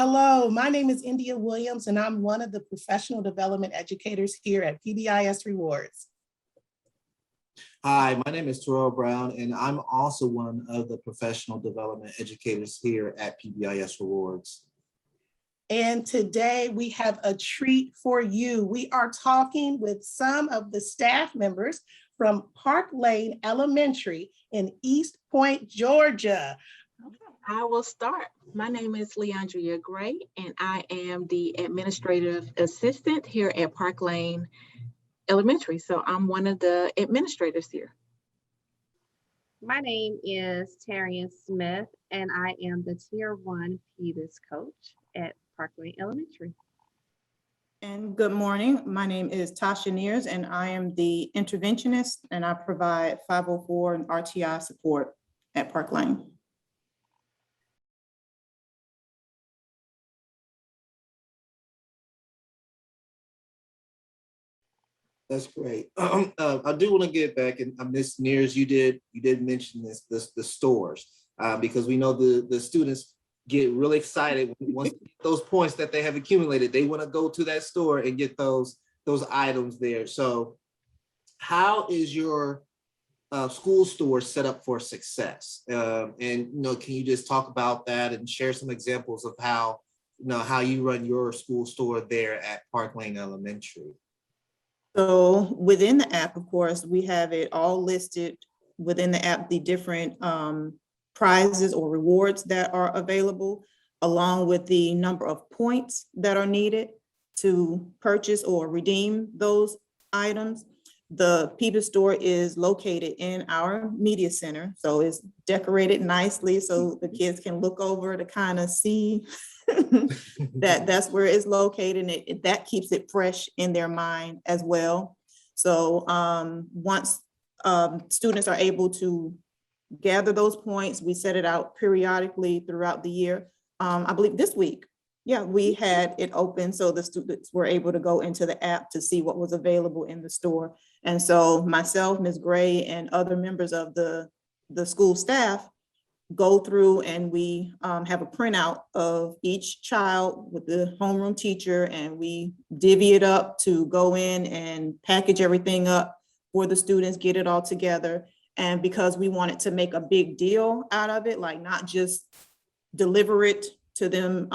Hello, my name is India Williams, and I'm one of the professional development educators here at PBIS Rewards. Hi, my name is Terrell Brown, and I'm also one of the professional development educators here at PBIS Rewards. And today we have a treat for you. We are talking with some of the staff members from Parklane Elementary in East Point, Georgia. Okay, I will start. My name is Leandria Gray, and I am the administrative assistant here at Parklane Elementary. So I'm one of the administrators here. My name is Tarian Smith, and I am the Tier 1 PBIS coach at Parklane Elementary. And good morning. My name is Tasha Neers, and I am the interventionist, and I provide 504 and RTI support at Parklane. That's great. I do want to get back, and Ms. Neers, you did mention the stores, because we know the students get really excited once those points that they have accumulated. They want to go to that store and get those items there. So, how is your school store set up for success? And can you just talk about that and share some examples of how you run your school store there at Parklane Elementary? So within the app, of course, we have it all listed within the app, the different prizes or rewards that are available, along with the number of points that are needed to purchase or redeem those items. The PBIS store is located in our media center, so it's decorated nicely so the kids can look over to kind of see that's where it's located, and that keeps it fresh in their mind as well. So once students are able to gather those points, we set it out periodically throughout the year. I believe this week, we had it open so the students were able to go into the app to see what was available in the store. And so myself, Ms. Gray, and other members of the school staff go through, and we have a printout of each child with the homeroom teacher, and we divvy it up to go in and package everything up for the students, get it all together. And because we wanted to make a big deal out of it, like not just deliver it to them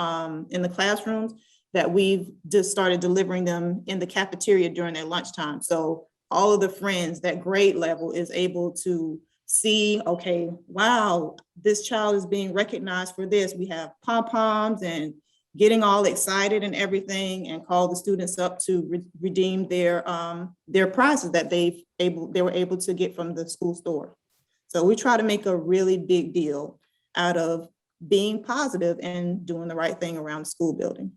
in the classrooms, that we've just started delivering them in the cafeteria during their lunchtime. So all of the friends, that grade level, is able to see, okay, wow, this child is being recognized for this. We have pom-poms and getting all excited and everything, and call the students up to redeem their prizes that they were able to get from the school store. So we try to make a really big deal out of being positive and doing the right thing around the school building.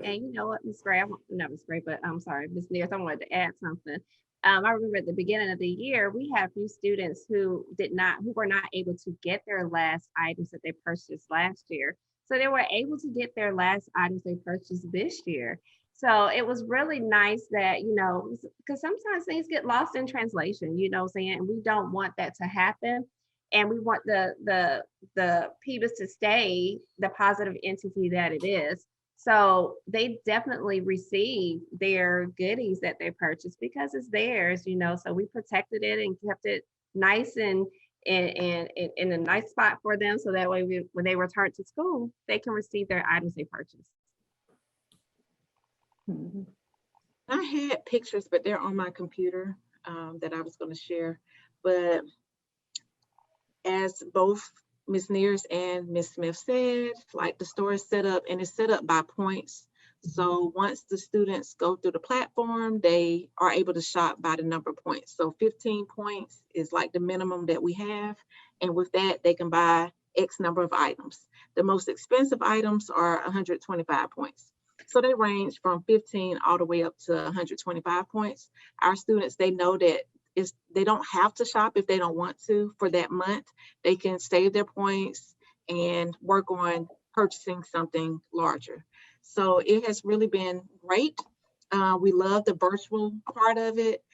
And you know what, Ms. Gray, not Ms. Gray, but I'm sorry, Ms. Neers, I wanted to add something. I remember at the beginning of the year, we had a few students who were not able to get their last items that they purchased last year. So they were able to get their last items they purchased this year. So it was really nice that, because sometimes things get lost in translation, and we don't want that to happen. And we want the PBIS to stay the positive entity that it is. So they definitely receive their goodies that they purchased because it's theirs, so we protected it and kept it nice and in a nice spot for them. So that way when they return to school, they can receive their items they purchased. Mm-hmm. I had pictures, but they're on my computer that I was going to share. But as both Ms. Neers and Ms. Smith said, like the store is set up, and it's set up by points. So once the students go through the platform, they are able to shop by the number of points. So 15 points is like the minimum that we have. And with that, they can buy X number of items. The most expensive items are 125 points. So they range from 15 all the way up to 125 points. Our students, they know that they don't have to shop if they don't want to for that month. They can save their points and work on purchasing something larger. So it has really been great. We love the virtual part of it,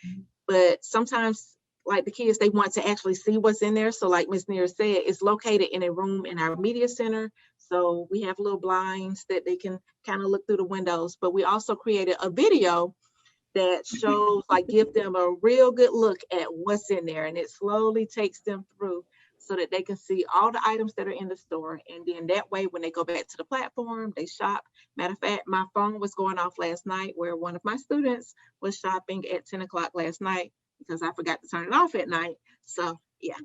but sometimes, like the kids, they want to actually see what's in there. So like Ms. Neer said, it's located in a room in our media center. So we have little blinds that they can kind of look through the windows, but we also created a video that shows, like, give them a real good look at what's in there, and it slowly takes them through so that they can see all the items that are in the store. And then that way, when they go back to the platform, they shop. Matter of fact, my phone was going off last night where one of my students was shopping at 10 o'clock last night because I forgot to turn it off at night. So yeah,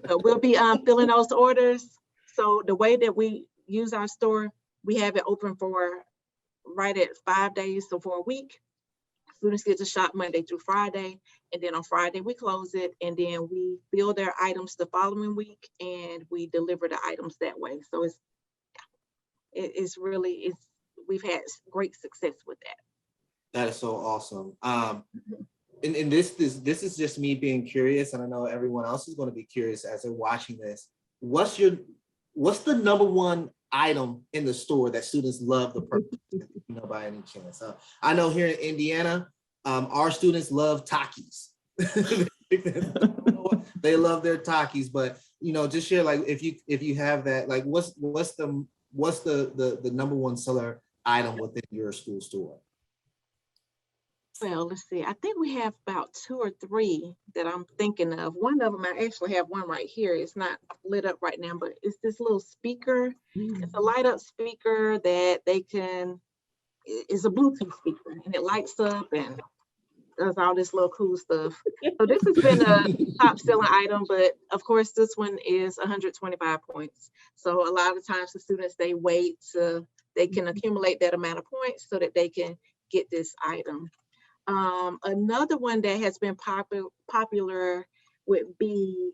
so we'll be filling those orders. So the way that we use our store, we have it open for right at 5 days, so for a week. Students get to shop Monday through Friday, and then on Friday we close it, and then we fill their items the following week, and we deliver the items that way. So we've had great success with that. That is so awesome. And this is just me being curious, and I know everyone else is going to be curious as they're watching this. What's the number one item in the store that students love to purchase, by any chance? I know here in Indiana, our students love Takis. They love their Takis, but just share, like, if you have that, like, what's the number one seller item within your school store? Well, let's see. I think we have about 2 or 3 that I'm thinking of. One of them, I actually have one right here. It's not lit up right now, but it's this little speaker. It's a light up speaker that it's a Bluetooth speaker, and it lights up and does all this little cool stuff. So this has been a top selling item, but of course this one is 125 points. So a lot of times the students, they wait so they can accumulate that amount of points so that they can get this item. Another one that has been popular would be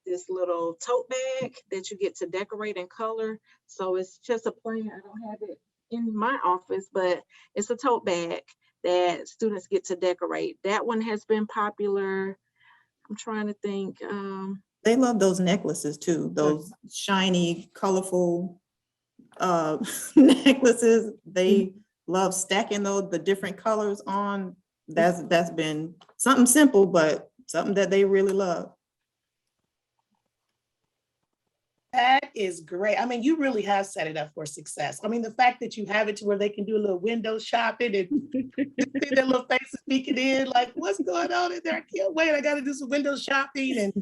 this little tote bag that you get to decorate in color. So it's just a plain, I don't have it in my office, but it's a tote bag that students get to decorate. That one has been popular. I'm trying to think. They love those necklaces too, those shiny, colorful necklaces. They love stacking the different colors on. That's been something simple, but something that they really love. That is great. I mean, you really have set it up for success. I mean, the fact that you have it to where they can do a little window shopping and see their little faces peeking in, like, what's going on in there? I can't wait. I got to do some window shopping, and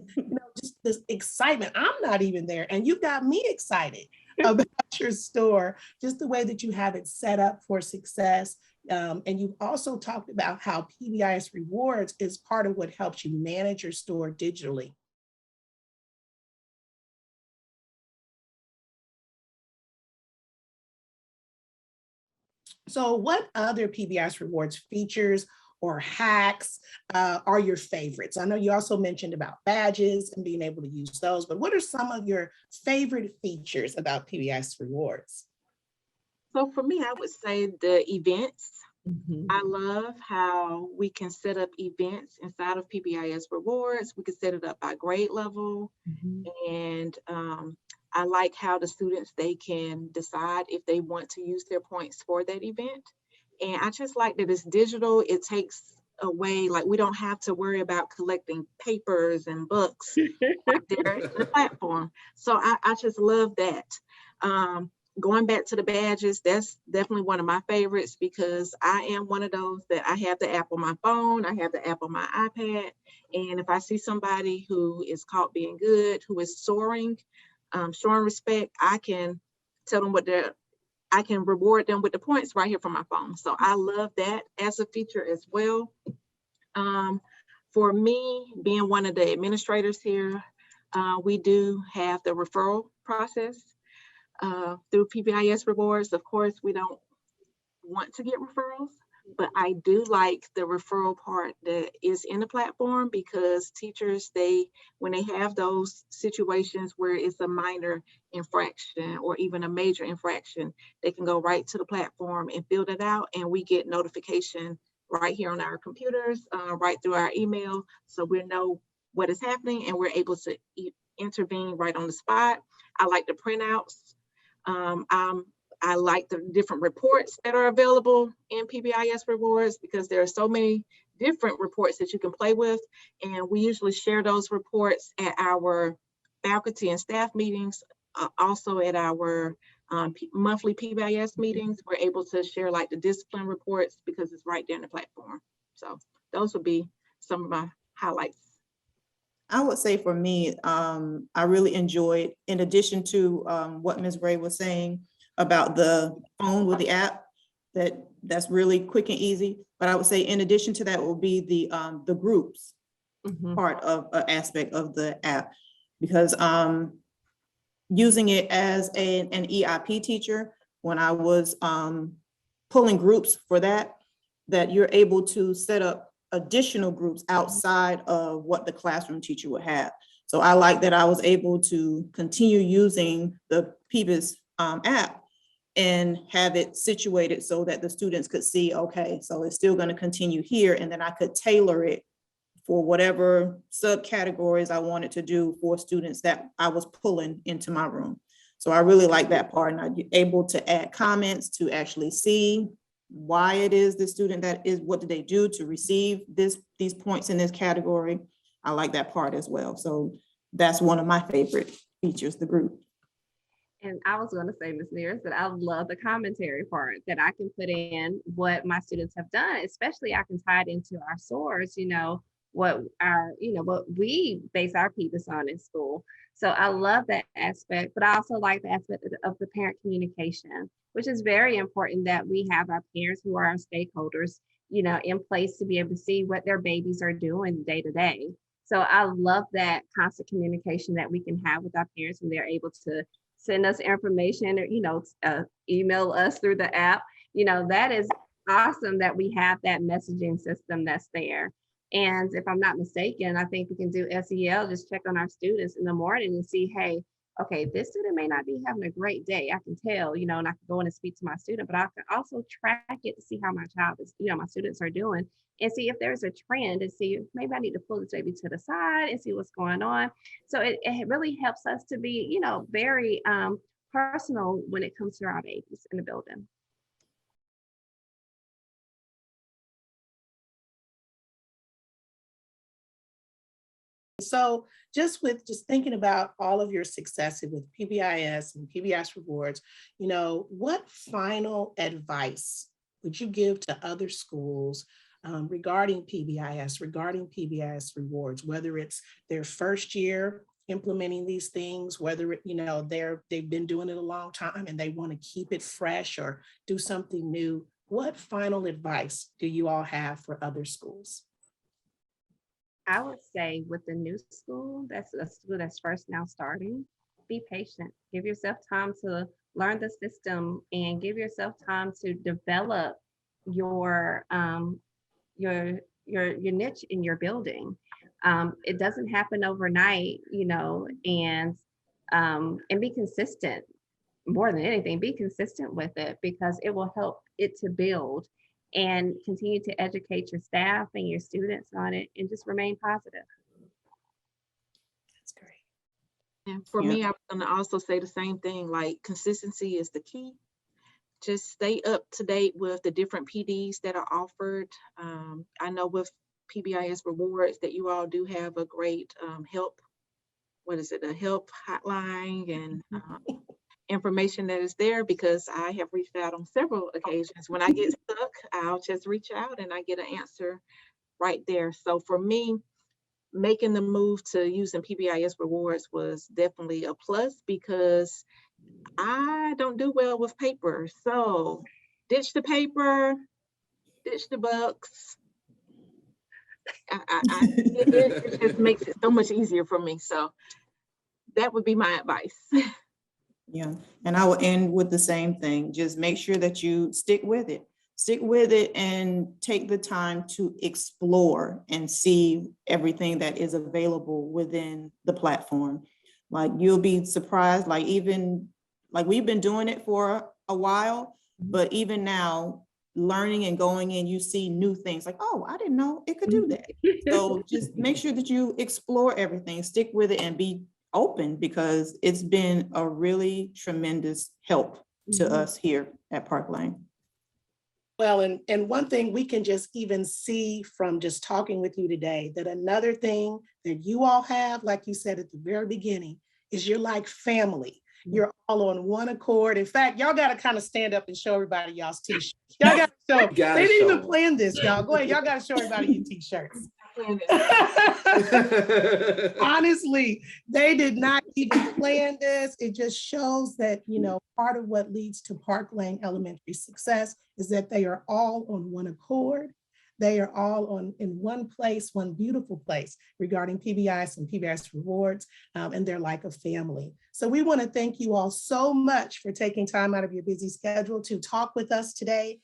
just this excitement. I'm not even there, and you got me excited about your store, just the way that you have it set up for success. And you've also talked about how PBIS Rewards is part of what helps you manage your store digitally. So what other PBIS Rewards features or hacks are your favorites? I know you also mentioned about badges and being able to use those, but what are some of your favorite features about PBIS Rewards? So for me, I would say the events. I love how we can set up events inside of PBIS Rewards. We can set it up by grade level. And I like how the students, they can decide if they want to use their points for that event. And I just like that it's digital. It takes away, like, we don't have to worry about collecting papers and books right there in the platform. So I just love that. Going back to the badges, that's definitely one of my favorites because I am one of those that I have the app on my phone, I have the app on my iPad, and if I see somebody who is caught being good, who is showing respect, I can tell them I can reward them with the points right here from my phone. So I love that as a feature as well. For me, being one of the administrators here, we do have the referral process. Through PBIS Rewards. Of course, we don't want to get referrals, but I do like the referral part that is in the platform because teachers, when they have those situations where it's a minor infraction or even a major infraction, they can go right to the platform and fill that out, and we get notification right here on our computers, right through our email, so we know what is happening and we're able to intervene right on the spot. I like the printouts. I like the different reports that are available in PBIS Rewards because there are so many different reports that you can play with. And we usually share those reports at our faculty and staff meetings, also at our monthly PBIS meetings, we're able to share like the discipline reports because it's right there in the platform. So those would be some of my highlights. I would say for me, I really enjoyed, in addition to what Ms. Gray was saying about the phone with the app, that's really quick and easy. But I would say in addition to that will be the groups part of aspect of the app, because using it as an EIP teacher, when I was pulling groups for that you're able to set up additional groups outside of what the classroom teacher would have. So I like that I was able to continue using the PBIS app and have it situated so that the students could see, okay, so it's still going to continue here, and then I could tailor it for whatever subcategories I wanted to do for students that I was pulling into my room. So I really like that part, and I'm able to add comments to actually see why it is the student that is, what did they do to receive these points in this category. I like that part as well. So that's one of my favorite features, the group. And I was going to say, Ms. Nears, that I love the commentary part, that I can put in what my students have done, especially I can tie it into our source, what we base our PBIS on in school. So I love that aspect, but I also like the aspect of the parent communication, which is very important, that we have our parents who are our stakeholders, in place to be able to see what their babies are doing day to day. So I love that constant communication that we can have with our parents when they're able to send us information or, email us through the app. That is awesome that we have that messaging system that's there. And if I'm not mistaken, I think we can do SEL, just check on our students in the morning and see, hey, okay, this student may not be having a great day. I can tell, and I can go in and speak to my student, but I can also track it to see how my child is, my students are doing, and see if there's a trend, and see if maybe I need to pull this baby to the side and see what's going on. So it really helps us to be, very personal when it comes to our babies in the building. So just thinking about all of your successes with PBIS and PBIS Rewards, what final advice would you give to other schools regarding PBIS, regarding PBIS Rewards, whether it's their first year implementing these things, whether they've been doing it a long time and they want to keep it fresh or do something new? What final advice do you all have for other schools? I would say with the new school, that's a school that's first now starting, be patient. Give yourself time to learn the system and give yourself time to develop your niche in your building. It doesn't happen overnight, and be consistent. More than anything, be consistent with it, because it will help it to build, and continue to educate your staff and your students on it, and just remain positive. That's great. And for me, I'm going to also say the same thing, like consistency is the key. Just stay up to date with the different PDs that are offered. I know with PBIS Rewards that you all do have a great help hotline and information that is there, because I have reached out on several occasions. When I get stuck, I'll just reach out and I get an answer right there. So for me, making the move to using PBIS Rewards was definitely a plus, because I don't do well with paper. So ditch the paper, ditch the books. It just makes it so much easier for me. So that would be my advice. Yeah, and I will end with the same thing. Just make sure that you stick with it. Stick with it and take the time to explore and see everything that is available within the platform. Like, you'll be surprised, we've been doing it for a while, but even now, learning and going in, you see new things like, oh, I didn't know it could do that. So just make sure that you explore everything, stick with it, and be open, because it's been a really tremendous help to us here at Parklane. Well, and one thing we can just even see from just talking with you today, that another thing that you all have, like you said at the very beginning, is you're like family. You're all on one accord. In fact, y'all got to kind of stand up and show everybody y'all's t-shirts. Y'all got to show. Gotta They didn't show even 'em. plan this, y'all. Go ahead. Y'all got to show everybody your t-shirts. Honestly, they did not even plan this. It just shows that, you know, part of what leads to Parklane Elementary success is that they are all on one accord. They are all in one place, one beautiful place regarding PBIS and PBIS Rewards, and they're like a family. So we want to thank you all so much for taking time out of your busy schedule to talk with us today.